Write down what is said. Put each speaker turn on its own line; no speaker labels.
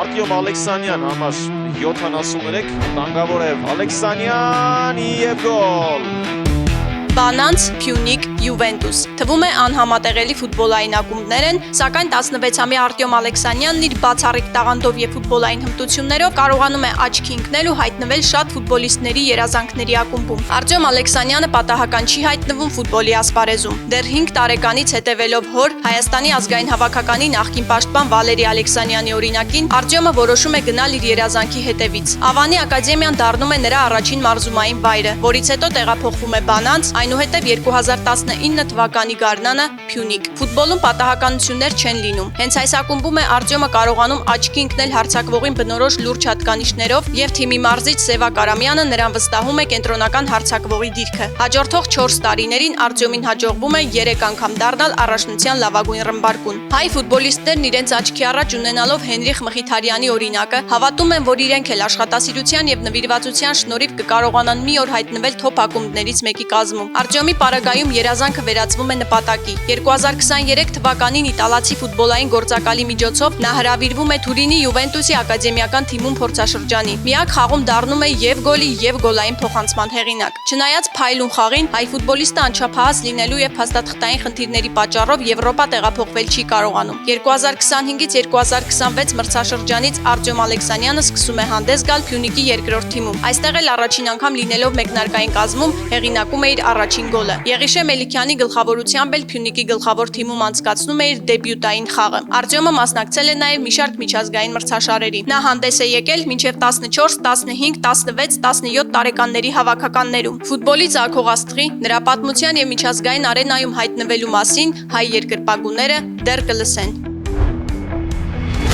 Արտյոմ Ալեքսանյան համար 73, տանգավոր է Ալեքսանյան և գոլ։
Բանանց, Փյունիկ, Յուվենտուս։ Թվում է անհամատեղելի ֆուտբոլային ակումբներ են, սակայն 16-ամյա Արտյոմ Ալեքսանյանն իր բացառիկ տաղանդով եւ ֆուտբոլային հմտություններով կարողանում է աչքի ընկնել ու հայտնվել շատ ֆուտբոլիստների երազանքների ակումբում։ Արտյոմ Ալեքսանյանը պատահական չի հայտնվում ֆուտբոլի ասպարեզում։ Դեռ 5 տարեկանից հետևելով հոր Հայաստանի ազգային հավաքականի նախկին պաշտպան Վալերի Ալեքսանյանի օրինակին, Արտյոմը որոշում է գնալ իր երազանքի հետևից։ Ավանի ակադեմիան դառնում է նրա առաջին մարզումային վայրը, որից հետո տեղափոխվում է Բանանց, այնուհետև 2019 թվականի գարնանը Փյունիկ։ Ֆուտբոլում պատահականություններ չեն լինում։ Հենց այս ակումբում է Արտյոմը կարողանում աչքի ընկնել հարձակվողին բնորոշ լուրջ հատկանիշներով եւ թիմի մարզիչ Սևակ Արամյանը նրան վստահում է կենտրոնական հարձակվողի դիրքը։ Հաջորդող 4 տարիներին Արտյոմին հաջողվում է 3 անգամ դառնալ առաջնության լավագույն ռմբարկուն։ Հայ ֆուտբոլիստներն իրենց աչքի առաջ ունենալով Հենրիխ Մխիթարյանի օրինակը հավատում են, որ իրենք էլ աշխատասիրության եւ նվիրվածության շնորհիվ կկարողանան մի օր հայտնվել թոփ ակումբներից մեկի կազմում։ Արտյոմի պարագայում երազանքը վերածվում է նպատակի։ 2023 թվականին իտալացի ֆուտբոլային գործակալի միջոցով նա հրավիրվում է Թուրինի Յուվենտուսի ակադեմիական թիմում փորձաշրջանի։ Միակ խաղում դառնում է եւ գոլի եւ գոլային փոխանցման հեղինակ։ Չնայած փայլուն խաղին, հայ ֆուտբոլիստը անչափահաս լինելու եւ փաստաթղթային խնդիրների պատճառով Եվրոպա տեղափոխվել չի կարողանում։ 2025-ից 2026 մրցաշրջանից Արտյոմ Ալեքսանյանը սկսում է հանդես գալ Փյունիկի երկրորդ թիմում։ Այստեղ էլ առաջին անգամ լինելով մեկնարկային կազմում հեղինակում է իր առաջին գոլը։ Եղիշե Մելիքյանի գլխավորությամբ էլ Փյունիկի գլխավոր թիմում անցկացնում է իր դեբյուտային խաղը։ Արտյոմը մասնակցել է նաև մի շարք միջազգային մրցաշարերի։ Նա հանդես է եկել մինչև 14, 15, 16, 17 տարեկանների հավաքականներում։ Ֆուտբոլի ցակողաստղի, նրա պատմության եւ միջազգային արենայում հայտնվելու մասին հայ երկրպագուները դեռ կլսեն։